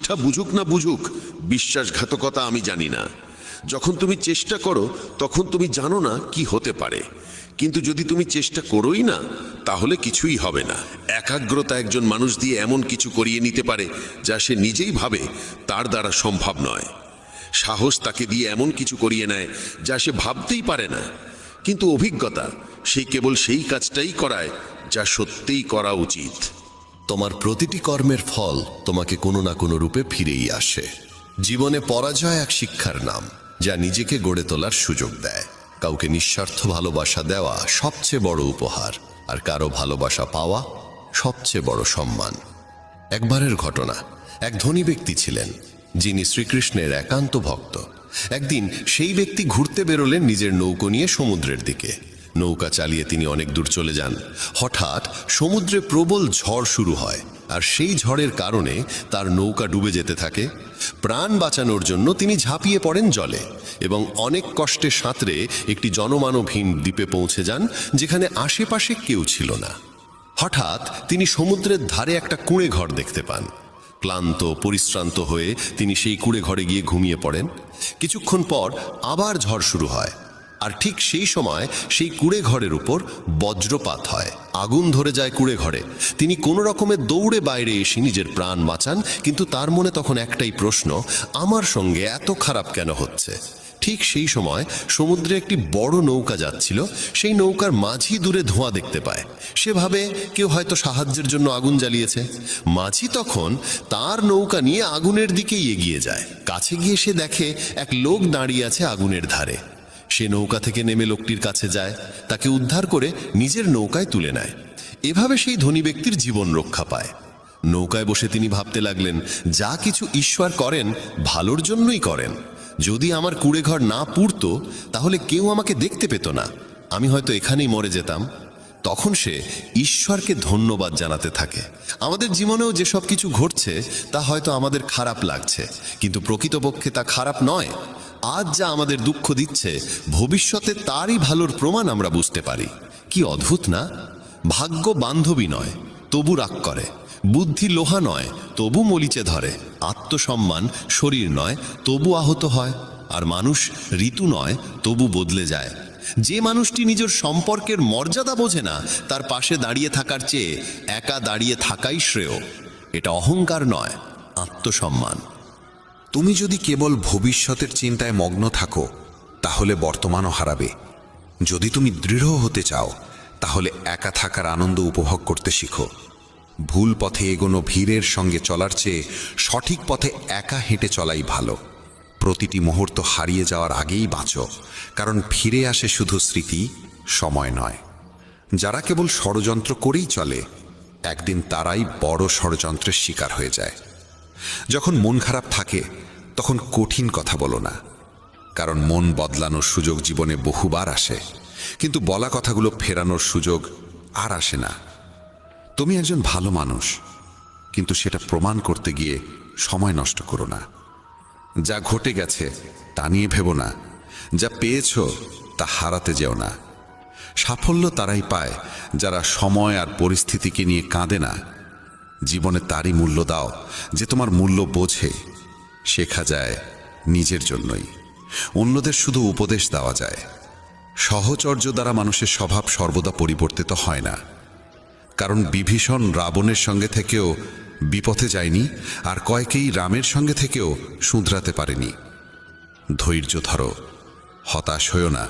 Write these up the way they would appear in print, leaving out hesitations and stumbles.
চেষ্টা বুঝুক না বুঝুক, বিশ্বাসঘাতকতা আমি জানি না। যখন তুমি চেষ্টা করো তখন তুমি জানো না কি হতে পারে, কিন্তু যদি তুমি চেষ্টা করোই না তাহলে কিছুই হবে না। একাগ্রতা একজন মানুষ দিয়ে এমন কিছু করিয়ে নিতে পারে যা সে নিজেই ভাবে তার দ্বারা সম্ভব নয়। সাহস তাকে দিয়ে এমন কিছু করিয়ে নেয় যা সে ভাবতেই পারে না, কিন্তু অভিজ্ঞতা সেই কেবল সেই কাজটাই করায় যা সত্যিই করা উচিত। তোমার প্রতিটি কর্মের ফল তোমাকে কোনো না কোনো রূপে ফিরেই আসে। জীবনে পরাজয় এক শিক্ষার নাম, যা নিজেকে গড়ে তোলার সুযোগ দেয়। কাউকে নিঃস্বার্থ ভালোবাসা দেওয়া সবচেয়ে বড় উপহার, আর কারো ভালোবাসা পাওয়া সবচেয়ে বড় সম্মান। একবারের ঘটনা, এক ধনী ব্যক্তি ছিলেন যিনি শ্রীকৃষ্ণের একান্ত ভক্ত। একদিন সেই ব্যক্তি ঘুরতে বেরোলেন নিজের নৌকো নিয়ে সমুদ্রের দিকে। নৌকা চালিয়ে তিনি অনেক দূর চলে যান। হঠাৎ সমুদ্রে প্রবল ঝড় শুরু হয়, আর সেই ঝড়ের কারণে তার নৌকা ডুবে যেতে থাকে। প্রাণ বাঁচানোর জন্য তিনি ঝাঁপিয়ে পড়েন জলে এবং অনেক কষ্টে সাঁতরে একটি জনমানবহীন দ্বীপে পৌঁছে যান, যেখানে আশেপাশে কেউ ছিল না। হঠাৎ তিনি সমুদ্রের ধারে একটা কুঁড়ে ঘর দেখতে পান। ক্লান্ত পরিশ্রান্ত হয়ে তিনি সেই কুঁড়ে ঘরে গিয়ে ঘুমিয়ে পড়েন। কিছুক্ষণ পর আবার ঝড় শুরু হয়, আর ঠিক সেই সময় সেই কুঁড়ে ঘরের উপর বজ্রপাত হয়। আগুন ধরে যায় কুঁড়ে ঘরে। তিনি কোনো রকমে দৌড়ে বাইরে এসে নিজের প্রাণ বাঁচান, কিন্তু তার মনে তখন একটাই প্রশ্ন, আমার সঙ্গে এত খারাপ কেন হচ্ছে? ঠিক সেই সময় সমুদ্রে একটি বড় নৌকা যাচ্ছিল। সেই নৌকার মাঝি দূরে ধোঁয়া দেখতে পায়। সে ভাবে কেউ হয়তো সাহায্যের জন্য আগুন জ্বালিয়েছে। মাঝি তখন তার নৌকা নিয়ে আগুনের দিকেই এগিয়ে যায়। কাছে গিয়ে সে দেখে এক লোক দাঁড়িয়ে আছে আগুনের ধারে। সে নৌকা থেকে নেমে লোকটির কাছে যায়, তাকে উদ্ধার করে নিজের নৌকায় তুলে নেয়। এভাবে সেই ধনী ব্যক্তির জীবন রক্ষা পায়। নৌকায় বসে তিনি ভাবতে লাগলেন, যা কিছু ঈশ্বর করেন ভালোর জন্যই করেন। যদি আমার কুঁড়েঘর না পুড়তো তাহলে কেউ আমাকে দেখতে পেত না, আমি হয়তো এখানেই মরে যেতাম। তখন সে ঈশ্বরকে ধন্যবাদ জানাতে থাকে। আমাদের জীবনেও যেসব কিছু ঘটছে তা হয়তো আমাদের খারাপ লাগছে, কিন্তু প্রকৃতপক্ষে তা খারাপ নয়। আজ যা আমাদের দুঃখ দিচ্ছে, ভবিষ্যতে তারই ভালোর প্রমাণ আমরা বুঝতে পারি। কি অদ্ভুত না? ভাগ্য বান্ধবী নয়, তবু রাগ করে। বুদ্ধি লোহা নয়, তবু মরিচে ধরে। আত্মসম্মান শরীর নয়, তবু আহত হয়। আর মানুষ ঋতু নয়, তবু বদলে যায়। যে মানুষটি নিজের সম্পর্কের মর্যাদা বোঝে না, তার পাশে দাঁড়িয়ে থাকার চেয়ে একা দাঁড়িয়ে থাকাই শ্রেয়। এটা অহংকার নয়, আত্মসম্মান। তুমি যদি কেবল ভবিষ্যতের চিন্তায় মগ্ন থাকো তাহলে বর্তমানও হারাবে। যদি তুমি দৃঢ় হতে চাও তাহলে একা থাকার আনন্দ উপভোগ করতে শিখো। ভুল পথে এগোনো ভিড়ের সঙ্গে চলার চেয়ে সঠিক পথে একা হেঁটে চলাই ভালো। প্রতিটি মুহূর্ত হারিয়ে যাওয়ার আগেই বাঁচো, কারণ ফিরে আসে শুধু স্মৃতি, সময় নয়। যারা কেবল ষড়যন্ত্র করেই চলে, একদিন তারাই বড় ষড়যন্ত্রের শিকার হয়ে যায়। যখন মন খারাপ থাকে তখন কঠিন কথা বলো না, কারণ মন বদলানোর সুযোগ জীবনে বহুবার আসে, কিন্তু বলা কথাগুলো ফেরানোর সুযোগ আর আসে না। তুমি একজন ভালো মানুষ, কিন্তু সেটা প্রমাণ করতে গিয়ে সময় নষ্ট করো না। যা ঘটে গেছে তা নিয়ে ভেবো না, যা পেয়েছো তা হারাতে যেও না। সাফল্য তারাই পায় যারা সময় আর পরিস্থিতিকে নিয়ে কাঁদে না। জীবনে তারই মূল্য দাও যে তোমার মূল্য বোঝে। শেখা যায় নিজের জন্যই, অন্যদের শুধু উপদেশ দেওয়া যায়। সহচর্য দ্বারা মানুষের স্বভাব সর্বদা পরিবর্তিত হয় না, কারণ বিভীষণ রাবণের সঙ্গে থেকেও বিপথে যায়নি, আর কয়েকেই রামের সঙ্গে থেকেও শুধরাতে পারেনি। ধৈর্য ধরো, হতাশ হয়ো না,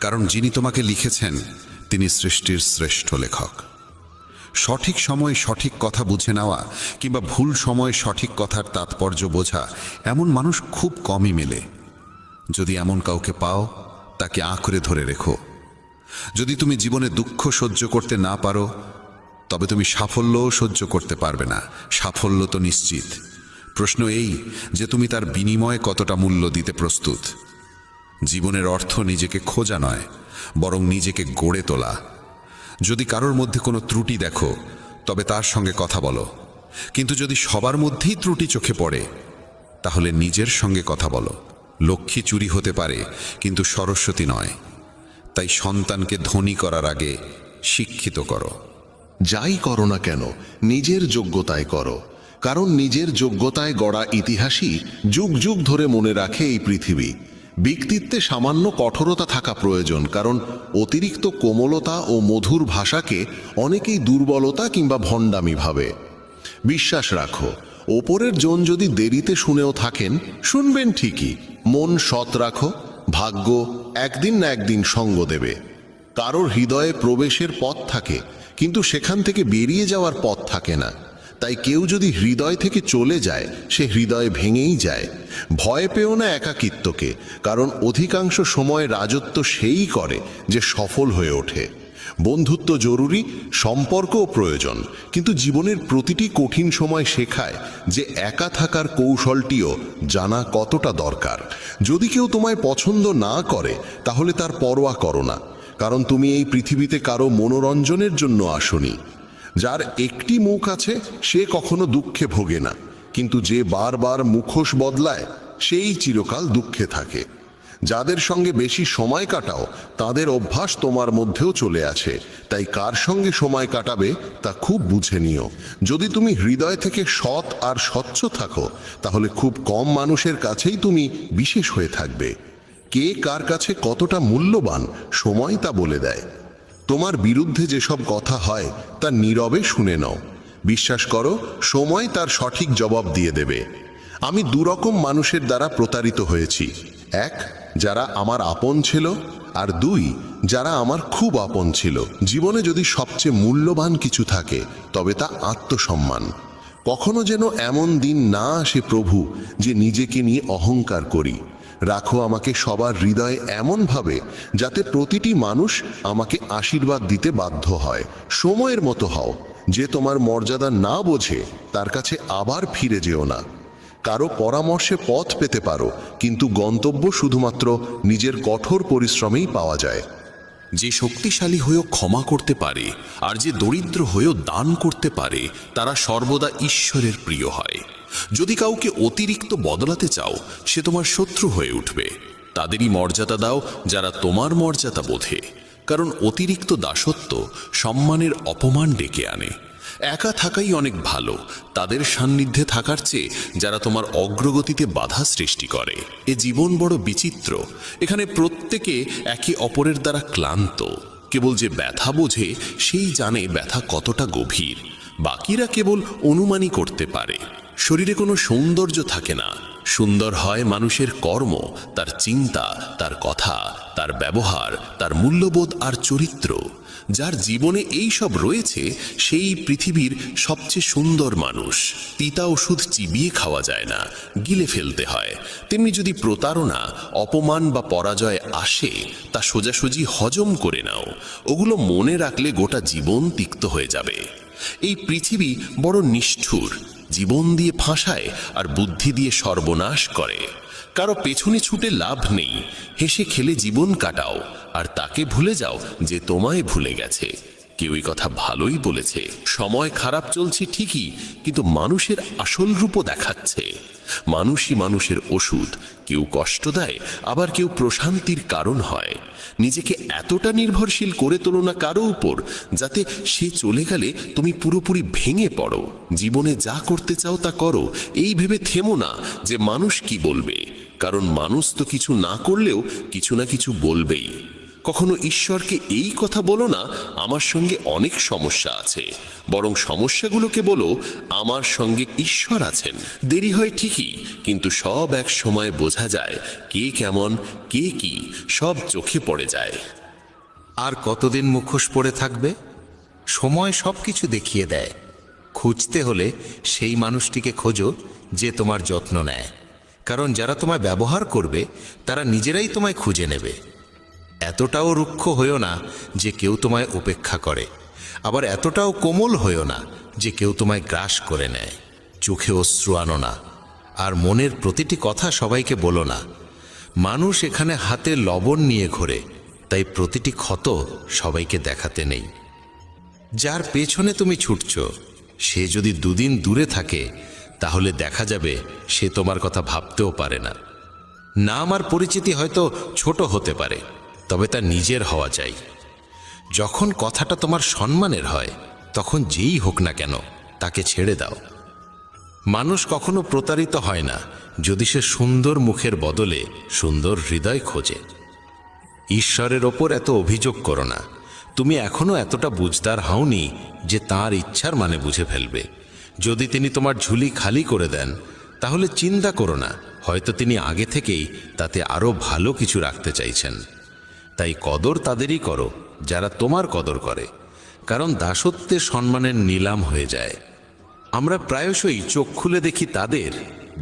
কারণ যিনি তোমাকে লিখেছেন তিনি সৃষ্টির শ্রেষ্ঠ লেখক। সঠিক সময়ে সঠিক কথা বুঝে নেওয়া কিংবা ভুল সময়ে সঠিক কথার তাৎপর্য বোঝা, এমন মানুষ খুব কমই মেলে। যদি এমন কাউকে পাও তাকে আঁকড়ে ধরে রেখো। যদি তুমি জীবনে দুঃখ সহ্য করতে না পারো তবে তুমি সাফল্যও সহ্য করতে পারবে না। সাফল্য তো নিশ্চিত, প্রশ্ন এই যে তুমি তার বিনিময়ে কতটা মূল্য দিতে প্রস্তুত। জীবনের অর্থ নিজেকে খোঁজা নয়, বরং নিজেকে গড়ে তোলা। যদি কারোর মধ্যে কোনো ত্রুটি দেখো তবে তার সঙ্গে কথা বলো, কিন্তু যদি সবার মধ্যেই ত্রুটি চোখে পড়ে তাহলে নিজের সঙ্গে কথা বলো। লক্ষ্মী চুরি হতে পারে, কিন্তু সরস্বতী নয়। তাই সন্তানকে ধনী করার আগে শিক্ষিত করো। যাই করো না কেন নিজের যোগ্যতায় করো, কারণ নিজের যোগ্যতায় গড়া ইতিহাসই যুগ যুগ ধরে মনে রাখে এই পৃথিবী। ব্যক্তিত্বে সামান্য কঠোরতা থাকা প্রয়োজন, কারণ অতিরিক্ত কোমলতা ও মধুর ভাষাকে অনেকেই দুর্বলতা কিংবা ভণ্ডামি ভাবে। বিশ্বাস রাখো, ওপরের জন যদি দেরিতে শুনেও থাকেন, শুনবেন ঠিকই। মন সৎ রাখো, ভাগ্য একদিন না একদিন সঙ্গ দেবে। কারোর হৃদয়ে প্রবেশের পথ থাকে, কিন্তু সেখান থেকে বেরিয়ে যাওয়ার পথ থাকে না। তাই কেউ যদি হৃদয় থেকে চলে যায়, সে হৃদয়ে ভেঙেই যায়। ভয় পেও না একাকিত্বকে, কারণ অধিকাংশ সময় রাজত্ব সেই করে যে সফল হয়ে ওঠে। বন্ধুত্ব জরুরি, সম্পর্কও প্রয়োজন, কিন্তু জীবনের প্রতিটি কঠিন সময় শেখায় যে একা থাকার কৌশলটিও জানা কতটা দরকার। যদি কেউ তোমায় পছন্দ না করে, তাহলে তার পরোয়া করো না, কারণ তুমি এই পৃথিবীতে কারো মনোরঞ্জনের জন্য আসনি। যার একটি মুখ আছে সে কখনো দুঃখে ভোগে না, কিন্তু যে বারবার মুখোশ বদলায় সেই চিরকাল দুঃখে থাকে। যাদের সঙ্গে বেশি সময় কাটাও, তাদের অভ্যাস তোমার মধ্যেও চলে আছে। তাই কার সঙ্গে সময় কাটাবে তা খুব বুঝে নিও। যদি তুমি হৃদয় থেকে সৎ আর স্বচ্ছ থাকো, তাহলে খুব কম মানুষের কাছেই তুমি বিশেষ হয়ে থাকবে। কে কার কাছে কতটা মূল্যবান, সময় তা বলে দেয়। তোমার বিরুদ্ধে যেসব কথা হয় তা নীরবে শুনে নাও। বিশ্বাস করো, সময় তার সঠিক জবাব দিয়ে দেবে। আমি দুরকম মানুষের দ্বারা প্রতারিত হয়েছি। এক, যারা আমার আপন ছিল, আর দুই, যারা আমার খুব আপন ছিল। জীবনে যদি সবচেয়ে মূল্যবান কিছু থাকে, তবে তা আত্মসম্মান। কখনো যেন এমন দিন না আসে প্রভু, যে নিজেকে নিয়ে অহংকার করি। রাখো আমাকে সবার হৃদয়ে এমনভাবে, যাতে প্রতিটি মানুষ আমাকে আশীর্বাদ দিতে বাধ্য হয়। সময়ের মতো হও, যে তোমার মর্যাদা না বোঝে তার কাছে আবার ফিরে যেও না। কারো পরামর্শে পথ পেতে পারো, কিন্তু গন্তব্য শুধুমাত্র নিজের কঠোর পরিশ্রমেই পাওয়া যায়। যে শক্তিশালী হয়েও ক্ষমা করতে পারে, আর যে দরিদ্র হয়েও দান করতে পারে, তারা সর্বদা ঈশ্বরের প্রিয় হয়। যদি কাউকে অতিরিক্ত বদলাতে চাও, সে তোমার শত্রু হয়ে উঠবে। তাদেরই মর্যাদা দাও যারা তোমার মর্যাদা বোঝে, কারণ অতিরিক্ত দাসত্ব সম্মানের অপমান ডেকে আনে। একা থাকাই অনেক ভালো তাদের সান্নিধ্যে থাকার চেয়ে, যারা তোমার অগ্রগতিতে বাধা সৃষ্টি করে। এ জীবন বড় বিচিত্র, এখানে প্রত্যেকে একে অপরের দ্বারা ক্লান্ত। কেবল যে ব্যথা বোঝে সেই জানে ব্যথা কতটা গভীর, বাকিরা কেবল অনুমানই করতে পারে। শরীরে কোনো সৌন্দর্য থাকে না, সুন্দর হয় মানুষের কর্ম, তার চিন্তা, তার কথা, তার ব্যবহার, তার মূল্যবোধ আর চরিত্র। যার জীবনে এই সব রয়েছে, সেই পৃথিবীর সবচেয়ে সুন্দর মানুষ। তিতা ওষুধ চিবিয়ে খাওয়া যায় না, গিলে ফেলতে হয়। তেমনি যদি প্রতারণা, অপমান বা পরাজয় আসে, তা সোজাসুজি হজম করে নাও। ওগুলো মনে রাখলে গোটা জীবন তিক্ত হয়ে যাবে। এই পৃথিবী বড় নিষ্ঠুর, জীবন দিয়ে ফাঁসায় আর বুদ্ধি দিয়ে সর্বনাশ করে। কারো পেছনে ছুটে লাভ নেই, হেসে খেলে জীবন কাটাও, আর তাকে ভুলে যাও যে তোমায় ভুলে গেছে। কেউ এই কথা ভালোই বলেছে, সময় খারাপ চলছে ঠিকই, কিন্তু মানুষের আসল রূপও দেখাচ্ছে। মানুষই মানুষের ওষুধ, কেউ কষ্ট দেয়, আবার কেউ প্রশান্তির কারণ হয়। নিজেকে এতটা নির্ভরশীল করে তোলো না কারো উপর, যাতে সে চলে গেলে তুমি পুরোপুরি ভেঙে পড়ো। জীবনে যা করতে চাও তা করো, এই ভেবে থেমো না যে মানুষ কি বলবে, কারণ মানুষ তো কিছু না করলেও কিছু না কিছু বলবেই। কখনো ঈশ্বরকে এই কথা বলো না, আমার সঙ্গে অনেক সমস্যা আছে, বরং সমস্যাগুলোকে বলো, আমার সঙ্গে ঈশ্বর আছেন। দেরি হয় ঠিকই, কিন্তু সব এক সময় বোঝা যায় কে কেমন, কে কি, সব চোখে পড়ে যায়। আর কতদিন মুখোশ পরে থাকবে? সময় সব কিছু দেখিয়ে দেয়। খুঁজতে হলে সেই মানুষটিকে খোঁজো যে তোমার যত্ন নেয়, কারণ যারা তোমায় ব্যবহার করবে তারা নিজেরাই তোমায় খুঁজে নেবে। এতটাও রুক্ষ হইও না যে কেউ তোমায় উপেক্ষা করে, আবার এতটাও কোমল হইও না যে কেউ তোমায় গ্রাস করে নেয়। চোখে অশ্রু আনো না, আর মনের প্রতিটি কথা সবাইকে বলো না। মানুষ এখানে হাতে লবণ নিয়ে ঘোরে, তাই প্রতিটি ক্ষত সবাইকে দেখাতে নেই। যার পেছনে তুমি ছুটছ, সে যদি দুদিন দূরে থাকে, তাহলে দেখা যাবে সে তোমার কথা ভাবতেও পারে না। নাম আর পরিচিতি হয়তো ছোট হতে পারে, তবে তা নিজের হওয়া চাই। যখন কথাটা তোমার সম্মানের হয়, তখন যেই হোক না কেন তাকে ছেড়ে দাও। মানুষ কখনো প্রতারিত হয় না যদি সে সুন্দর মুখের বদলে সুন্দর হৃদয় খোঁজে। ঈশ্বরের ওপর এত অভিযোগ করো না। তুমি এখনো এতটা বুঝদার হওনি যে তার ইচ্ছার মানে বুঝে ফেলবে। যদি তিনি তোমার ঝুলি খালি করে দেন তাহলে চিন্তা করো না, হয়তো তিনি আগে থেকেই তাতে আরো ভালো কিছু রাখতে চাইছেন। তাই কদর তাদেরই করো যারা তোমার কদর করে, কারণ দাসত্বের সম্মানের নিলাম হয়ে যায়। আমরা প্রায়শই চোখ খুলে দেখি তাদের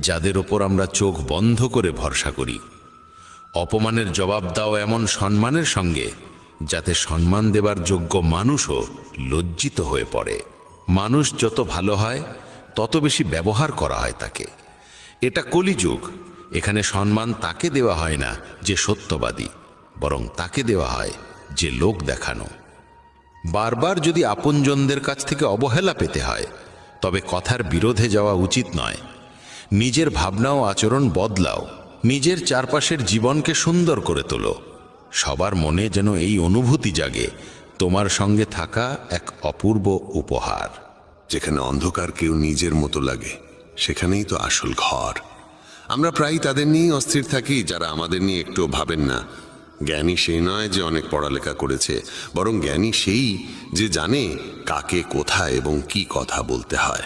যাদের ওপর আমরা চোখ বন্ধ করে ভরসা করি। অপমানের জবাব দাও এমন সম্মানের সঙ্গে যাতে সম্মান দেবার যোগ্য মানুষও লজ্জিত হয়ে পড়ে। মানুষ যত ভালো হয় তত বেশি ব্যবহার করা হয় তাকে। এটা কলিযুগ। এখানে সম্মান তাকে দেওয়া হয় না যে সত্যবাদী, বরং তাকে দেওয়া হয় যে লোক দেখানো। বারবার যদি আপনজনদের কাছ থেকে অবহেলা পেতে হয় তবে কথার বিরোধে যাওয়া উচিত নয়। নিজের ভাবনা ও আচরণ বদলাও, নিজের চারপাশের জীবনকে সুন্দর করে তোলো। সবার মনে যেন এই অনুভূতি জাগে, তোমার সঙ্গে থাকা এক অপূর্ব উপহার। যেখানে অন্ধকার কেউ নিজের মতো লাগে সেখানেই তো আসল ঘর। আমরা প্রায় তাদের নিয়েই অস্থির থাকি যারা আমাদের নিয়ে একটু ভাবেন না। জ্ঞানী সেই নয় যে অনেক পড়ালেখা করেছে, বরং জ্ঞানী সেই যে জানে কাকে কোথায় এবং কি কথা বলতে হয়।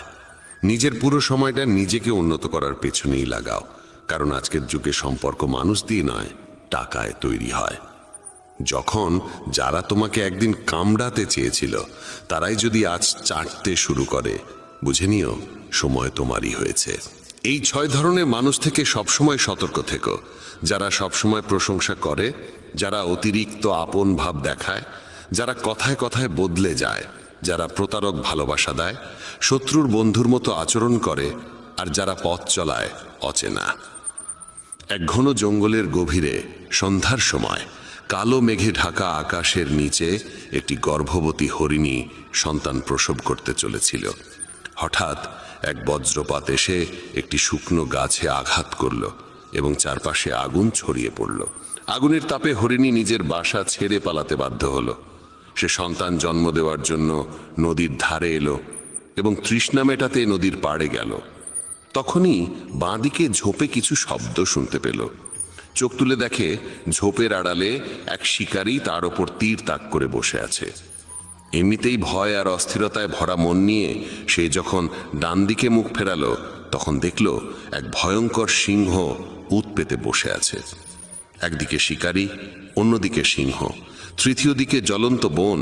নিজের পুরো সময়টা নিজেকে উন্নত করার পেছনেই লাগাও, কারণ আজকের যুগে সম্পর্ক মানুষ দিয়ে নয়, টাকায় তৈরি হয়। যখন যারা তোমাকে একদিন কামড়াতে চেয়েছিল তারাই যদি আজ চাটতে শুরু করে, বুঝে নিও সময় তোমারই হয়েছে। এই 6 ধরনের মানুষ থেকে সবসময় সতর্ক থেকো। যারা সবসময় প্রশংসা করে, যারা অতিরিক্ত আপন ভাব দেখায়, যারা কথায় কথায় বদলে যায়, যারা প্রতারক ভালোবাসা দেয়, শত্রুর বন্ধুর মতো আচরণ করে, আর যারা পথ চলায় অচেনা। এক ঘন জঙ্গলের গভীরে সন্ধ্যার সময় কালো মেঘে ঢাকা আকাশের নিচে একটি গর্ভবতী হরিণী সন্তান প্রসব করতে চলেছিল। হঠাৎ এক বজ্রপাত এসে একটি শুকনো গাছে আঘাত করল এবং চারপাশে আগুন ছড়িয়ে পড়ল। আগুনের তাপে হরিণী নিজের বাসা ছেড়ে পালাতে বাধ্য হলো। সে সন্তান জন্ম দেওয়ার জন্য নদীর ধারে এলো এবং তৃষ্ণা মেটাতে নদীর পাড়ে গেল। তখনই বাঁদিকে ঝোপে কিছু শব্দ শুনতে পেল। চোখ তুলে দেখে ঝোপের আড়ালে এক শিকারী তার ওপর তীর তাক করে বসে আছে। এমনিতেই ভয় আর অস্থিরতায় ভরা মন নিয়ে সে যখন ডান দিকে মুখ ফেরালো তখন দেখল এক ভয়ঙ্কর সিংহ উত পেতে বসে আছে। একদিকে শিকারী, অন্যদিকে সিংহ, তৃতীয় দিকে জ্বলন্ত বন,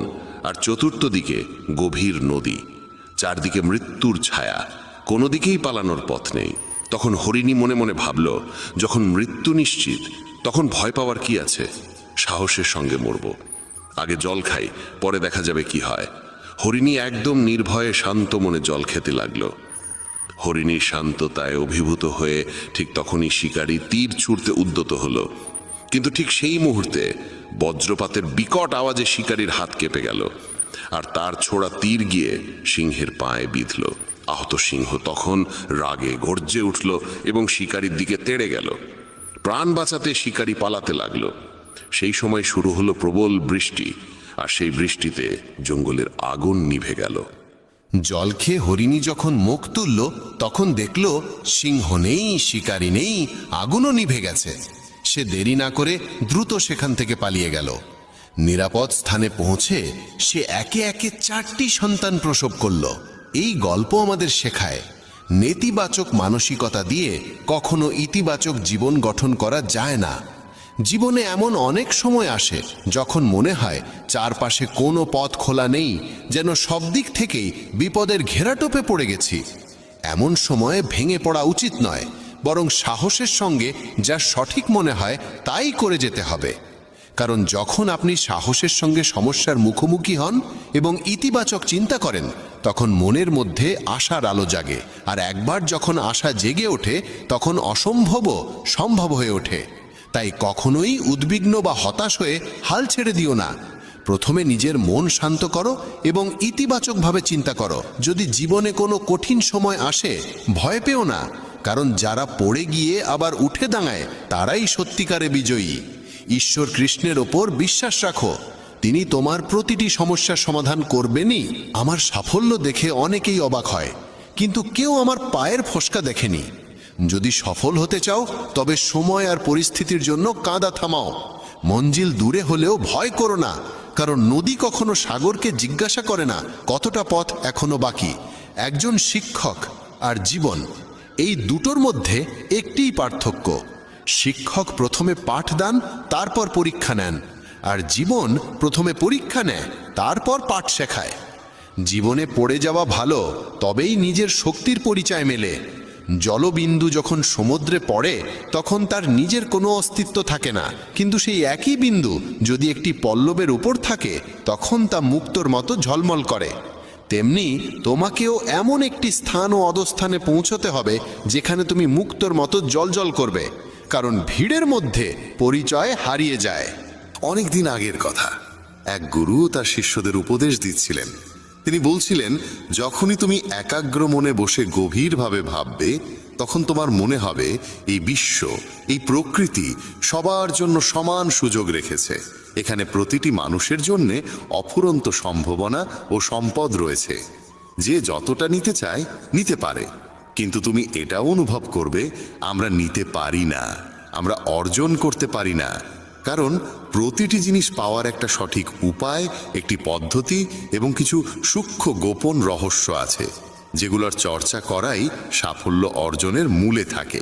আর চতুর্থ দিকে গভীর নদী। চারদিকে মৃত্যুর ছায়া, কোনো দিকেই পালানোর পথ নেই। তখন হরিণী মনে মনে ভাবল, যখন মৃত্যু নিশ্চিত তখন ভয় পাওয়ার কি আছে? সাহসের সঙ্গে মরব। আগে জল খাই, পরে দেখা যাবে কি হয়। হরিণী একদম নির্ভয়ে শান্ত মনে জল খেতে লাগলো। হরিণীর শান্ততায় অভিভূত হয়ে ঠিক তখনই শিকারী তীর ছুঁড়তে উদ্যত হলো। কিন্তু ঠিক সেই মুহূর্তে বজ্রপাতের বিকট আওয়াজে শিকারীর হাত কেঁপে গেল, আর তার ছোড়া তীর গিয়ে সিংহের পায়ে বিঁধল। আহত সিংহ তখন রাগে গর্জে উঠল এবং শিকারীর দিকে তেড়ে গেল। প্রাণ বাঁচাতে শিকারী পালাতে লাগলো। সেই সময় শুরু হলো প্রবল বৃষ্টি, আর সেই বৃষ্টিতে জঙ্গলের আগুন নিভে গেল। জল খেয়ে হরিণী যখন মুখ তুলল তখন দেখল সিংহ নেই, শিকারী নেই, আগুনও নিভে গেছে। সে দেরি না করে দ্রুত সেখান থেকে পালিয়ে গেল। নিরাপদ স্থানে পৌঁছে সে একে একে 4টি সন্তান প্রসব করল। এই গল্প আমাদের শেখায়, নেতিবাচক মানসিকতা দিয়ে কখনো ইতিবাচক জীবন গঠন করা যায় না। জীবনে এমন অনেক সময় আসে যখন মনে হয় চারপাশে কোনো পথ খোলা নেই, যেন সব দিক থেকেই বিপদের ঘেরাটোপে পড়ে গেছি। এমন সময়ে ভেঙে পড়া উচিত নয়, বরং সাহসের সঙ্গে যা সঠিক মনে হয় তাই করে যেতে হবে। কারণ যখন আপনি সাহসের সঙ্গে সমস্যার মুখোমুখি হন এবং ইতিবাচক চিন্তা করেন, তখন মনের মধ্যে আশার আলো জাগে, আর একবার যখন আশা জেগে ওঠে তখন অসম্ভবও সম্ভব হয়ে ওঠে। তাই কখনোই উদ্বিগ্ন বা হতাশ হয়ে হাল ছেড়ে দিও না। প্রথমে নিজের মন শান্ত করো এবং ইতিবাচকভাবে চিন্তা করো। যদি জীবনে কোনো কঠিন সময় আসে, ভয় পেও না, কারণ যারা পড়ে গিয়ে আবার উঠে দাঁড়ায় তারাই সত্যিকারে বিজয়ী। ঈশ্বর কৃষ্ণের ওপর বিশ্বাস রাখো, তিনি তোমার প্রতিটি সমস্যার সমাধান করবেনই। আমার সাফল্য দেখে অনেকেই অবাক হয়, কিন্তু কেউ আমার পায়ের ফসকা দেখেনি। যদি সফল হতে চাও তবে সময় আর পরিস্থিতির জন্য কাঁদা থামাও। মঞ্জিল দূরে হলেও ভয় করো না, কারণ নদী কখনো সাগরকে জিজ্ঞাসা করে না কতটা পথ এখনো বাকি। একজন শিক্ষক আর জীবন, এই দুটোর মধ্যে একটিই পার্থক্য। শিক্ষক প্রথমে পাঠ দান, তারপর পরীক্ষা নেন, আর জীবন প্রথমে পরীক্ষা নেয়, তারপর পাঠ শেখায়। জীবনে পড়ে যাওয়া ভালো, তবেই নিজের শক্তির পরিচয় মেলে। জলবিন্দু যখন সমুদ্রে পড়ে তখন তার নিজের কোনো অস্তিত্ব থাকে না, কিন্তু সেই একই বিন্দু যদি একটি পল্লবের উপর থাকে তখন তা মুক্তোর মতো ঝলমল করে। তেমনি তোমাকেও এমন একটি স্থান ও অবস্থানে পৌঁছতে হবে যেখানে তুমি মুক্তোর মতো জ্বলজ্বল করবে, কারণ ভিড়ের মধ্যে পরিচয় হারিয়ে যায়। অনেক দিন আগের কথা, এক গুরু তার শিষ্যদের উপদেশ দিচ্ছিলেন। তিনি বলছিলেন, যখনই তুমি একাগ্র মনে বসে গভীরভাবে ভাববে, তখন তোমার মনে হবে এই বিশ্ব, এই প্রকৃতি সবার জন্য সমান সুযোগ রেখেছে। এখানে প্রতিটি মানুষের জন্য অফুরন্ত সম্ভাবনা ও সম্পদ রয়েছে। যে যতটা নিতে চায় নিতে পারে, কিন্তু তুমি এটাও অনুভব করবে আমরা নিতে পারি না, আমরা অর্জন করতে পারি না। কারণ প্রতিটি জিনিস পাওয়ার একটা সঠিক উপায়, একটি পদ্ধতি এবং কিছু সূক্ষ্ম গোপন রহস্য আছে, যেগুলোর চর্চা করাই সাফল্য অর্জনের মূলে থাকে।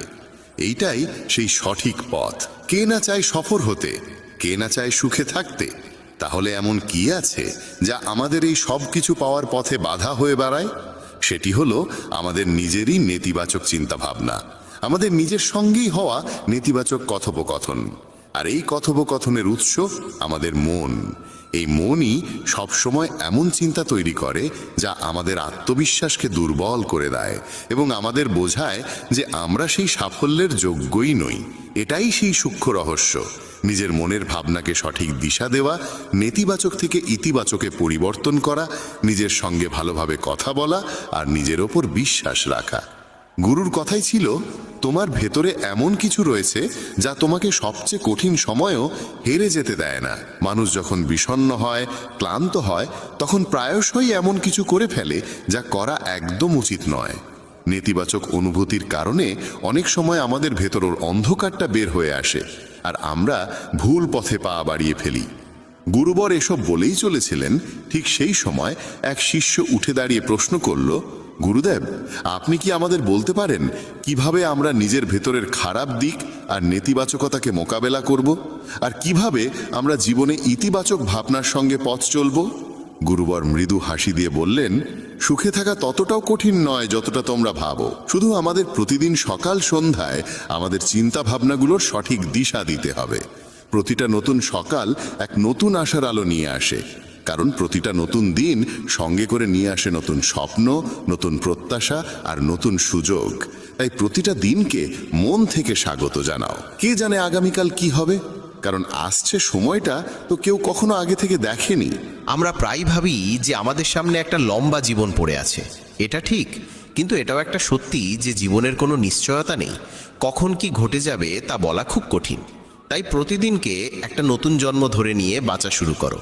এইটাই সেই সঠিক পথ। কে না চায় সফল হতে, কে না চায় সুখে থাকতে? তাহলে এমন কি আছে যা আমাদের এই সব কিছু পাওয়ার পথে বাধা হয়ে দাঁড়ায়? সেটি হলো আমাদের নিজেরই নেতিবাচক চিন্তাভাবনা, আমাদের নিজের সঙ্গেই হওয়া নেতিবাচক কথোপকথন। আর এই কথোপকথনের উৎস আমাদের মন। এই মনই সবসময় এমন চিন্তা তৈরি করে যা আমাদের আত্মবিশ্বাসকে দুর্বল করে দেয় এবং আমাদের বোঝায় যে আমরা সেই সাফল্যের যোগ্যই নই। এটাই সেই সূক্ষ্ম রহস্য, নিজের মনের ভাবনাকে সঠিক দিশা দেওয়া, নেতিবাচক থেকে ইতিবাচকে পরিবর্তন করা, নিজের সঙ্গে ভালোভাবে কথা বলা আর নিজের ওপর বিশ্বাস রাখা। গুরুর কথাই ছিল, তোমার ভেতরে এমন কিছু রয়েছে যা তোমাকে সবচেয়ে কঠিন সময়েও হেরে যেতে দেয় না। মানুষ যখন বিষণ্ণ হয়, ক্লান্ত হয়, তখন প্রায়শই এমন কিছু করে ফেলে যা করা একদম উচিত নয়। নেতিবাচক অনুভূতির কারণে অনেক সময় আমাদের ভেতরের অন্ধকারটা বের হয়ে আসে আর আমরা ভুল পথে পা বাড়িয়ে ফেলি। গুরুবর এসব বলেই চলেছিলেন। ঠিক সেই সময় এক শিষ্য উঠে দাঁড়িয়ে প্রশ্ন করল, গুরুদেব, আপনি কি আমাদের বলতে পারেন কিভাবে আমরা নিজের ভেতরের খারাপ দিক আর নেতিবাচকতাকে মোকাবেলা করব, আর কিভাবে আমরা জীবনে ইতিবাচক ভাবনার সঙ্গে পথ চলব? গুরুবর মৃদু হাসি দিয়ে বললেন, সুখে থাকা ততটাও কঠিন নয় যতটা তোমরা ভাবো। শুধু আমাদের প্রতিদিন সকাল সন্ধ্যায় আমাদের চিন্তা ভাবনাগুলোর সঠিক দিশা দিতে হবে। প্রতিটা নতুন সকাল এক নতুন আশার আলো নিয়ে আসে, কারণ প্রতিটা নতুন দিন সঙ্গে করে নিয়ে আসে নতুন স্বপ্ন, নতুন প্রত্যাশা আর নতুন সুযোগ। তাই প্রতিটা দিনকে মন থেকে স্বাগত জানাও। কে জানে আগামীকাল কি হবে, কারণ আসছে সময়টা তো কেউ কখনো আগে থেকে দেখেনি। আমরা প্রায় ভাবি যে আমাদের সামনে একটা লম্বা জীবন পড়ে আছে। এটা ঠিক, কিন্তু এটাও একটা সত্যি যে জীবনের কোনো নিশ্চয়তা নেই। কখন কি ঘটে যাবে তা বলা খুব কঠিন। তাই প্রতিদিনকে একটা নতুন জন্ম ধরে নিয়ে বাঁচা শুরু করো।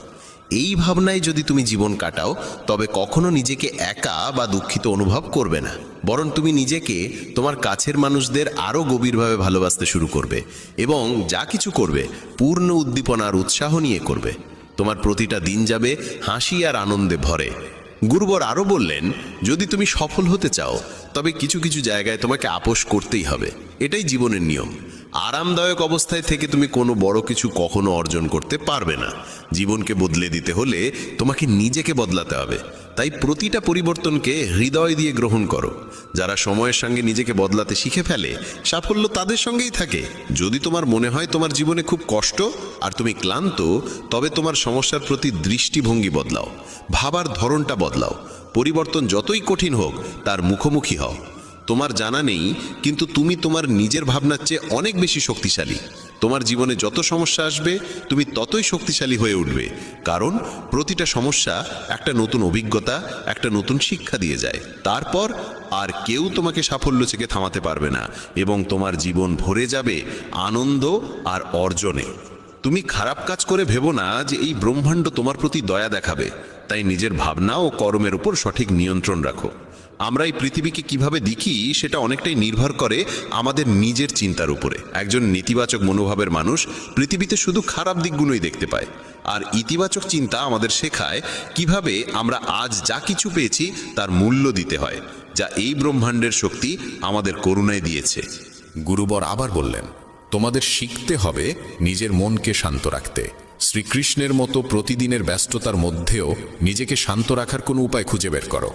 এই ভাবনায় যদি তুমি জীবন কাটাও, তবে কখনো নিজেকে একা বা দুঃখিত অনুভব করবে না, বরং তুমি নিজেকে, তোমার কাছের মানুষদের আরও গভীরভাবে ভালোবাসতে শুরু করবে এবং যা কিছু করবে পূর্ণ উদ্দীপনা আর উৎসাহ নিয়ে করবে। তোমার প্রতিটা দিন যাবে হাসি আর আনন্দে ভরে। গুরুবর আরও বললেন, যদি তুমি সফল হতে চাও তবে কিছু কিছু জায়গায় তোমাকে আপোষ করতেই হবে। এটাই জীবনের নিয়ম। আরামদায়ক অবস্থায় থেকে তুমি কোনো বড় কিছু কখনো অর্জন করতে পারবে না। জীবনকে বদলে দিতে হলে তোমাকে নিজেকে বদলাতে হবে। তাই প্রতিটা পরিবর্তনকে হৃদয় দিয়ে গ্রহণ করো। যারা সময়ের সঙ্গে নিজেকে বদলাতে শিখে ফেলে, সাফল্য তাদের সঙ্গেই থাকে। যদি তোমার মনে হয় তোমার জীবনে খুব কষ্ট আর তুমি ক্লান্ত, তবে তোমার সমস্যার প্রতি দৃষ্টিভঙ্গি বদলাও, ভাবার ধরনটা বদলাও। পরিবর্তন যতই কঠিন হোক তার মুখোমুখি হও। তোমার জানা নেই, কিন্তু তুমি তোমার নিজের ভাবনার চেয়ে অনেক বেশি শক্তিশালী। তোমার জীবনে যত সমস্যা আসবে তুমি ততই শক্তিশালী হয়ে উঠবে, কারণ প্রতিটা সমস্যা একটা নতুন অভিজ্ঞতা, একটা নতুন শিক্ষা দিয়ে যায়। তারপর আর কেউ তোমাকে সাফল্য থেকে থামাতে পারবে না এবং তোমার জীবন ভরে যাবে আনন্দ আর অর্জনে। তুমি খারাপ কাজ করে ভেবো না যে এই ব্রহ্মাণ্ড তোমার প্রতি দয়া দেখাবে। তাই নিজের ভাবনা ও কর্মের উপর সঠিক নিয়ন্ত্রণ রাখো। আমরা এই পৃথিবীকে কিভাবে দেখি সেটা অনেকটাই নির্ভর করে আমাদের নিজের চিন্তার উপরে। একজন নেতিবাচক মনোভাবের মানুষ পৃথিবীতে শুধু খারাপ দিকগুলোই দেখতে পায়, আর ইতিবাচক চিন্তা আমাদের শেখায় কিভাবে আমরা আজ যা কিছু পেয়েছি তার মূল্য দিতে হয়, যা এই ব্রহ্মাণ্ডের শক্তি আমাদের করুণায় দিয়েছে। গুরুবর আবার বললেন, তোমাদের শিখতে হবে নিজের মনকে শান্ত রাখতে। শ্রীকৃষ্ণের মতো প্রতিদিনের ব্যস্ততার মধ্যেও নিজেকে শান্ত রাখার কোনো উপায় খুঁজে বের করো।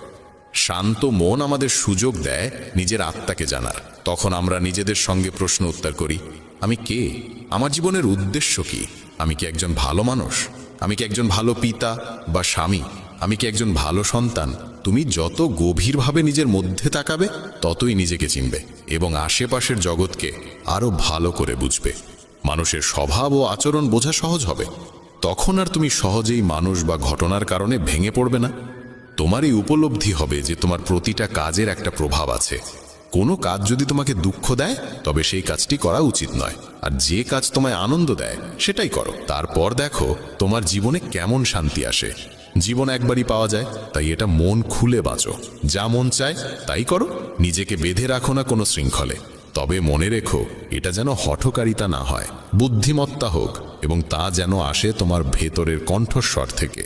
শান্ত মন আমাদের সুযোগ দেয় নিজের আত্মাকে জানার। তখন আমরা নিজেদের সঙ্গে প্রশ্ন উত্তর করি, আমি কে? আমার জীবনের উদ্দেশ্য কি? আমি কি একজন ভালো মানুষ? আমি কি একজন ভালো পিতা বা স্বামী? আমি কি একজন ভালো সন্তান? তুমি যত গভীরভাবে নিজের মধ্যে তাকাবে ততই নিজেকে চিনবে এবং আশেপাশের জগৎকে আরো ভালো করে বুঝবে। মানুষের স্বভাব ও আচরণ বোঝা সহজ হবে। তখন আর তুমি সহজেই মানুষ বা ঘটনার কারণে ভেঙে পড়বে না। তোমার এই উপলব্ধি হবে যে তোমার প্রতিটা কাজের একটা প্রভাব আছে। কোনো কাজ যদি তোমাকে দুঃখ দেয় তবে সেই কাজটি করা উচিত নয়, আর যে কাজ তোমায় আনন্দ দেয় সেটাই করো। তারপর দেখো তোমার জীবনে কেমন শান্তি আসে। জীবন একবারই পাওয়া যায়, তাই এটা মন খুলে বাঁচো। যা মন চায় তাই করো, নিজেকে বেঁধে রাখো না কোনো শৃঙ্খলে। তবে মনে রেখো, এটা যেন হঠকারিতা না হয়, বুদ্ধিমত্তা হোক, এবং তা যেন আসে তোমার ভেতরের কণ্ঠস্বর থেকে।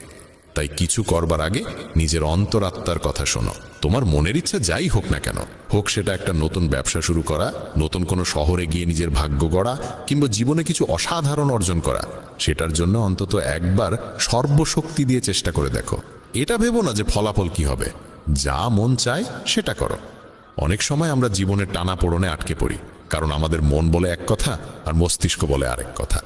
তাই কিছু করবার আগে নিজের অন্তরাত্মার কথা শোনো। তোমার মনের ইচ্ছা যাই হোক না কেন, হোক সেটা একটা নতুন ব্যবসা শুরু করা, নতুন কোনো শহরে গিয়ে নিজের ভাগ্য গড়া, কিংবা জীবনে কিছু অসাধারণ অর্জন করা, সেটার জন্য অন্তত একবার সর্বশক্তি দিয়ে চেষ্টা করে দেখো। এটা ভেবো না যে ফলাফল কি হবে। যা মন চায় সেটা করো। অনেক সময় আমরা জীবনের টানাপোড়েনে আটকে পড়ি, কারণ আমাদের মন বলে এক কথা আর মস্তিষ্ক বলে আরেক কথা।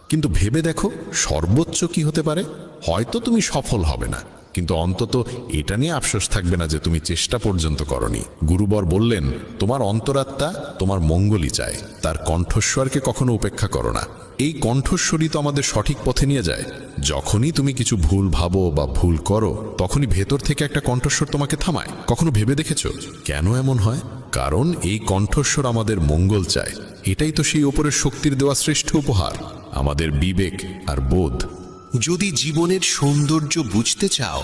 কিন্তু ভেবে দেখো সর্বোচ্চ কি হতে পারে। হয়তো তুমি সফল হবে না, কিন্তু অন্তত এটা নিয়ে আফসোস থাকবে না যে তুমি চেষ্টা পর্যন্ত করনি। গুরুবর বললেন, তোমার অন্তরাত্মা তোমার মঙ্গলই চায়, তার কণ্ঠস্বরকে কখনো উপেক্ষা করো না। এই কণ্ঠস্বরই তো আমাদের সঠিক পথে নিয়ে যায়। যখনই তুমি কিছু ভুল ভাবো বা ভুল করো, তখনই ভেতর থেকে একটা কণ্ঠস্বর তোমাকে থামায়। কখনো ভেবে দেখেছো কেন এমন হয়? কারণ এই কণ্ঠস্বর আমাদের মঙ্গল চায়। এটাই তো সেই ওপরের শক্তির দেওয়া শ্রেষ্ঠ উপহার, আমাদের বিবেক আর বোধ। যদি জীবনের সৌন্দর্য বুঝতে চাও,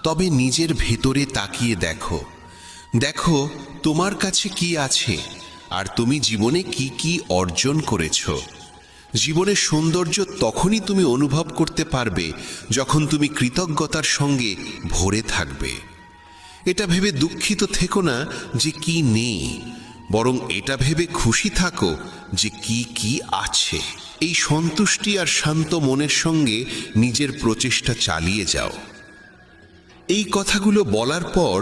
তবে নিজের ভেতরে তাকিয়ে দেখো। দেখো তোমার কাছে কি আছে, আর তুমি জীবনে কি কি অর্জন করেছো। জীবনের সৌন্দর্য তখনই তুমি অনুভব করতে পারবে যখন তুমি কৃতজ্ঞতার সঙ্গে ভরে থাকবে। এটা ভেবে দুঃখিত থেকো না যে কি নেই, বরং এটা ভেবে খুশি থাকো যে কি কি আছে। এই সন্তুষ্টি আর শান্ত মনের সঙ্গে নিজের প্রচেষ্টা চালিয়ে যাও। এই কথাগুলো বলার পর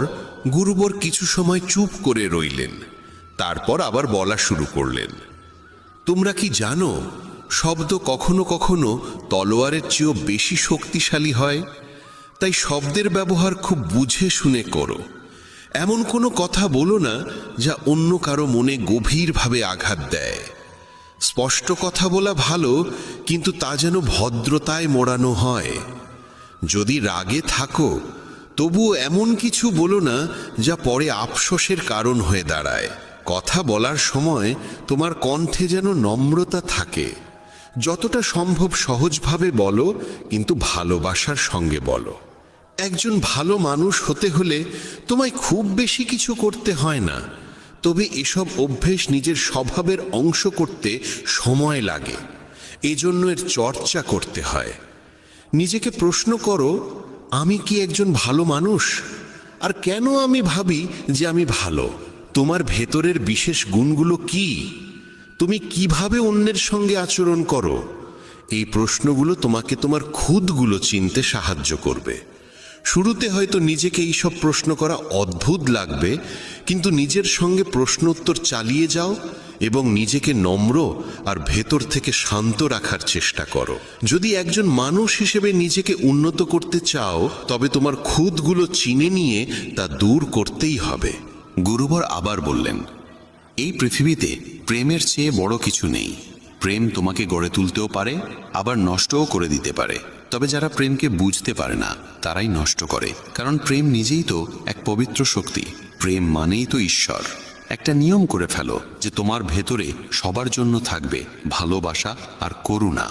গুরুবর কিছু সময় চুপ করে রইলেন। তারপর আবার বলা শুরু করলেন, তোমরা কি জানো, শব্দ কখনো কখনো তলোয়ারের চেয়েও বেশি শক্তিশালী হয়। তাই শব্দের ব্যবহার খুব বুঝে শুনে করো। এমন কোনো কথা বলো না যা অন্য কারো মনে গভীরভাবে আঘাত দেয়। স্পষ্ট কথা বলা ভালো, কিন্তু তা যেন ভদ্রতায় মোড়ানো হয়। যদি রাগে থাকো, তবুও এমন কিছু বলো না যা পরে আফসোসের কারণ হয়ে দাঁড়ায়। কথা বলার সময় তোমার কণ্ঠে যেন নম্রতা থাকে। যতটা সম্ভব সহজভাবে বলো, কিন্তু ভালোবাসার সঙ্গে বলো। একজন ভালো মানুষ হতে হলে তোমায় খুব বেশি কিছু করতে হয় না, তবে এসব অভ্যেস নিজের স্বভাবের অংশ করতে সময় লাগে। এজন্য এর চর্চা করতে হয়। নিজেকে প্রশ্ন করো, আমি কি একজন ভালো মানুষ? আর কেন আমি ভাবি যে আমি ভালো? তোমার ভেতরের বিশেষ গুণগুলো কি? তুমি কিভাবে অন্যের সঙ্গে আচরণ করো? এই প্রশ্নগুলো তোমাকে তোমার খুদগুলো চিনতে সাহায্য করবে। শুরুতে হয়তো নিজেকে এইসব প্রশ্ন করা অদ্ভুত লাগবে, কিন্তু নিজের সঙ্গে প্রশ্ন উত্তর চালিয়ে যাও এবং নিজেকে নম্র আর ভেতর থেকে শান্ত রাখার চেষ্টা করো। যদি একজন মানুষ হিসেবে নিজেকে উন্নত করতে চাও, তবে তোমার খুদগুলো চিনে নিয়ে তা দূর করতেই হবে। গুরুবর আবার বললেন, এই পৃথিবীতে প্রেমের চেয়ে বড় কিছু নেই। প্রেম তোমাকে গড়ে তুলতেও পারে, আবার নষ্টও করে দিতে পারে। তবে যারা প্রেমকে বুঝতে পারে না তারাই নষ্ট করে, কারণ প্রেম নিজেই তো এক পবিত্র শক্তি। প্রেম মানেই তো ঈশ্বর। একটা নিয়ম করে ফেলো যে তোমার ভেতরে সবার জন্য থাকবে ভালোবাসা আর করুণা।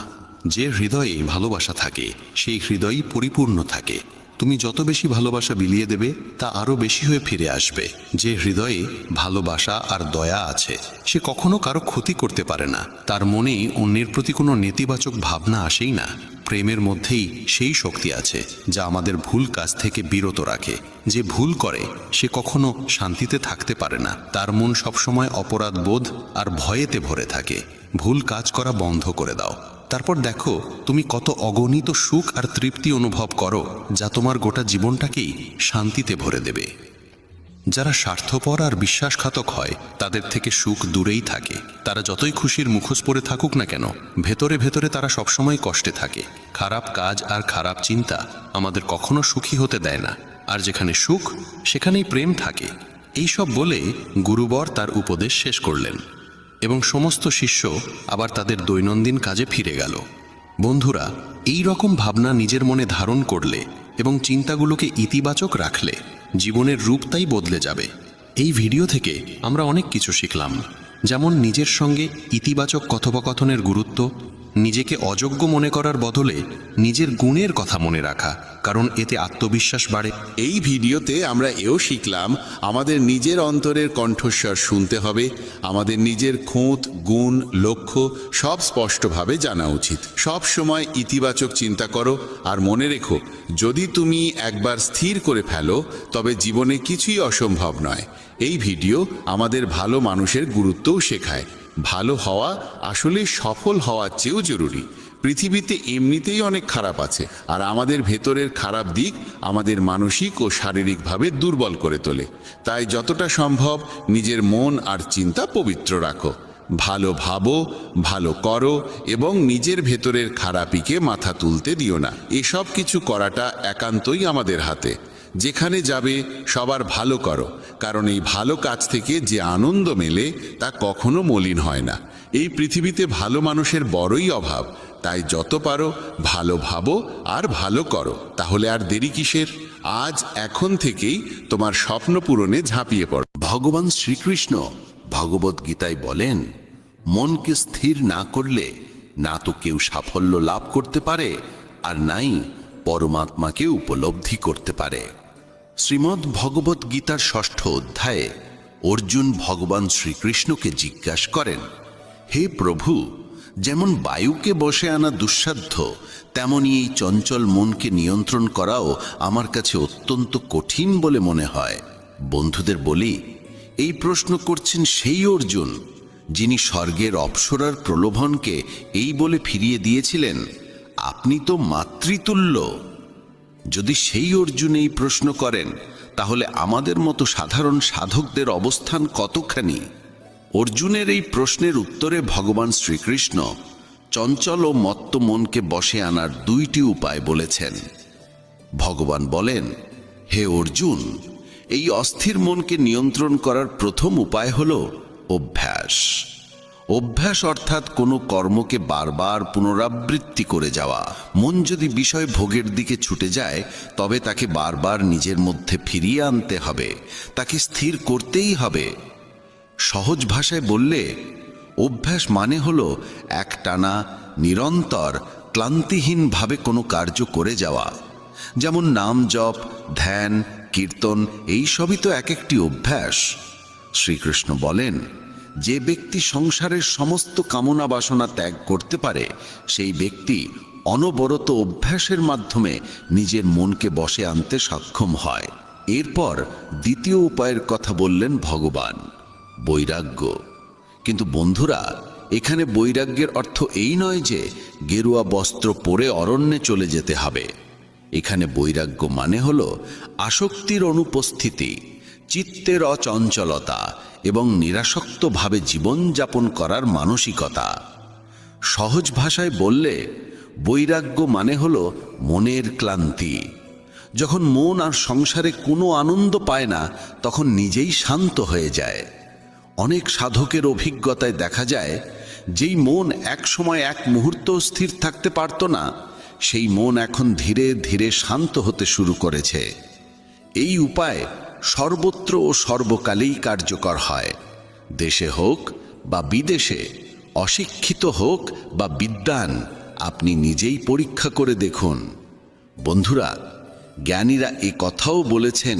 যে হৃদয়ে ভালোবাসা থাকে সেই হৃদয়ই পরিপূর্ণ থাকে। তুমি যত বেশি ভালোবাসা বিলিয়ে দেবে তা আরো বেশি হয়ে ফিরে আসবে। যে হৃদয়ে ভালোবাসা আর দয়া আছে সে কখনো কারো ক্ষতি করতে পারে না, তার মনে অন্যের প্রতি কোনো নেতিবাচক ভাবনা আসেই না। প্রেমের মধ্যেই সেই শক্তি আছে যা আমাদের ভুল কাজ থেকে বিরত রাখে। যে ভুল করে সে কখনো শান্তিতে থাকতে পারে না, তার মন সবসময় অপরাধ বোধ আর ভয়েতে ভরে থাকে। ভুল কাজ করা বন্ধ করে দাও, তারপর দেখো তুমি কত অগণিত সুখ আর তৃপ্তি অনুভব করো যা তোমার গোটা জীবনটাকেই শান্তিতে ভরে দেবে। যারা স্বার্থপর আর বিশ্বাসঘাতক হয় তাদের থেকে সুখ দূরেই থাকে। তারা যতই খুশির মুখোশ পরে থাকুক না কেন, ভেতরে ভেতরে তারা সবসময় কষ্টে থাকে। খারাপ কাজ আর খারাপ চিন্তা আমাদের কখনো সুখী হতে দেয় না, আর যেখানে সুখ সেখানেই প্রেম থাকে। এইসব বলে গুরুবর তার উপদেশ শেষ করলেন এবং সমস্ত শিষ্য আবার তাদের দৈনন্দিন কাজে ফিরে গেল। বন্ধুরা, এই রকম ভাবনা নিজের মনে ধারণ করলে এবং চিন্তাগুলোকে ইতিবাচক রাখলে জীবনের রূপটাই বদলে যাবে। এই ভিডিও থেকে আমরা অনেক কিছু শিখলাম, যেমন নিজের সঙ্গে ইতিবাচক কথোপকথনের গুরুত্ব, নিজেকে অযোগ্য মনে করার বদলে নিজের গুণের কথা মনে রাখা, কারণ এতে আত্মবিশ্বাস বাড়ে। এই ভিডিওতে আমরা এও শিখলাম আমাদের নিজের অন্তরের কণ্ঠস্বর শুনতে হবে। আমাদের নিজের খুঁত, গুণ, লক্ষ্য সব স্পষ্টভাবে জানা উচিত। সব সময় ইতিবাচক চিন্তা করো আর মনে রেখো, যদি তুমি একবার স্থির করে ফেলো তবে জীবনে কিছুই অসম্ভব নয়। এই ভিডিও আমাদের ভালো মানুষের গুরুত্বও শেখায়। ভালো হওয়া আসলে সফল হওয়ার চেয়েও জরুরি। পৃথিবীতে এমনিতেই অনেক খারাপ আছে, আর আমাদের ভেতরের খারাপ দিক আমাদের মানসিক ও শারীরিকভাবে দুর্বল করে তোলে। তাই যতটা সম্ভব নিজের মন আর চিন্তা পবিত্র রাখো। ভালো ভাবো, ভালো করো এবং নিজের ভেতরের খারাপিকে মাথা তুলতে দিও না। এসব কিছু করাটা একান্তই আমাদের হাতে। যেখানে যাবে সবার ভালো করো, কারণ এই ভালো কাজ থেকে যে আনন্দ মেলে তা কখনো মলিন হয় না। এই পৃথিবীতে ভালো মানুষের বড়ই অভাব, তাই যত পারো ভালো ভাবো আর ভালো করো। তাহলে আর দেরি কিসের? আজ এখন থেকেই তোমার স্বপ্ন পূরণে ঝাঁপিয়ে পড়ো। ভগবান শ্রীকৃষ্ণ ভগবত গীতায় বলেন, মনকে স্থির না করলে না তো কেউ সাফল্য লাভ করতে পারে আর নাই পরমাত্মাকে উপলব্ধি করতে পারে। শ্রীমদ্ ভগবত গীতার 6ঠ অধ্যায়ে অর্জুন ভগবান শ্রীকৃষ্ণকে জিজ্ঞাসা করেন, হে প্রভু, যেমন বায়ুকে বশে আনা দুঃসাধ্য, তেমনি এই চঞ্চল মনকে নিয়ন্ত্রণ করাও আমার কাছে অত্যন্ত কঠিন বলে মনে হয়। বন্ধুদের বলি, এই প্রশ্ন করছেন সেই অর্জুন যিনি স্বর্গের অপ্সরার প্রলোভনকে এই বলে ফিরিয়ে দিয়েছিলেন, আপনি তো মাতৃতুল্য। যদি সেই অর্জুন এই প্রশ্ন করেন, তাহলে আমাদের মতো সাধারণ সাধকদের অবস্থান কতখানি? অর্জুনের এই প্রশ্নের উত্তরে ভগবান শ্রীকৃষ্ণ চঞ্চল ও মত্ত মনকে বশে আনার 2টি উপায় বলেছেন। ভগবান বলেন, হে অর্জুন, এই অস্থির মনকে নিয়ন্ত্রণ করার প্রথম উপায় হল অভ্যাস। অভ্যাস অর্থাৎ কোনো কর্মকে বারবার পুনরাবৃত্তি করে যাওয়া। মন যদি বিষয় ভোগের দিকে ছুটে যায় তবে তাকে বারবার নিজের মধ্যে ফিরিয়ে আনতে হবে, তাকে স্থির করতেই হবে। সহজ ভাষায় বললে অভ্যাস মানে হলো একটানা নিরন্তর ক্লান্তিহীনভাবে কোনো কার্য করে যাওয়া। যেমন নাম জপ, ধ্যান, কীর্তন, এই সবই তো এক একটি অভ্যাস। শ্রীকৃষ্ণ বলেন, যে ব্যক্তি সংসারের সমস্ত কামনা বাসনা ত্যাগ করতে পারে সেই ব্যক্তি অনবরত অভ্যাসের মাধ্যমে নিজের মনকে বশে আনতে সক্ষম হয়। এরপর দ্বিতীয় উপায়ের কথা বললেন ভগবান, বৈরাগ্য। কিন্তু বন্ধুরা, এখানে বৈরাগ্যের অর্থ এই নয় যে গেরুয়া বস্ত্র পরে অরণ্যে চলে যেতে হবে। এখানে বৈরাগ্য মানে হলো আসক্তির অনুপস্থিতি, চিত্তের অচঞ্চলতা এবং নিরাসক্তভাবে জীবনযাপন করার মানসিকতা। সহজ ভাষায় বললে বৈরাগ্য মানে হলো মনের ক্লান্তি। যখন মন আর সংসারে কোনো আনন্দ পায় না তখন নিজেই শান্ত হয়ে যায়। অনেক সাধকের অভিজ্ঞতায় দেখা যায়, যেই মন এক সময় এক মুহূর্ত স্থির থাকতে পারত না, সেই মন এখন ধীরে ধীরে শান্ত হতে শুরু করেছে। এই উপায় সর্বত্র ও সর্বকালেই কার্যকর হয়। দেশে হোক বা বিদেশে, অশিক্ষিত হোক বা বিদ্বান, আপনি নিজেই পরীক্ষা করে দেখুন। বন্ধুরা, জ্ঞানীরা এ কথাও বলেছেন,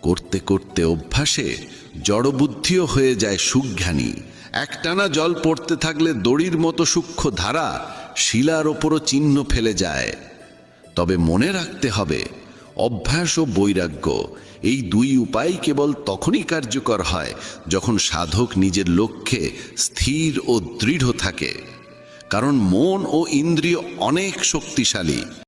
করতে করতে অভ্যাসে জড়বুদ্ধিও হয়ে যায় সুজ্ঞানী। একটানা জল পড়তে থাকলে দড়ির মতো সূক্ষ্ম ধারা শিলার ওপরও চিহ্ন ফেলে যায়। তবে মনে রাখতে হবে, অভ্যাস ও বৈরাগ্য এই দুই উপায় কেবল তখনই কার্যকর হয় যখন সাধক নিজের লক্ষ্যে স্থির ও দৃঢ় থাকে। কারণ মন ও ইন্দ্রিয় অনেক শক্তিশালী,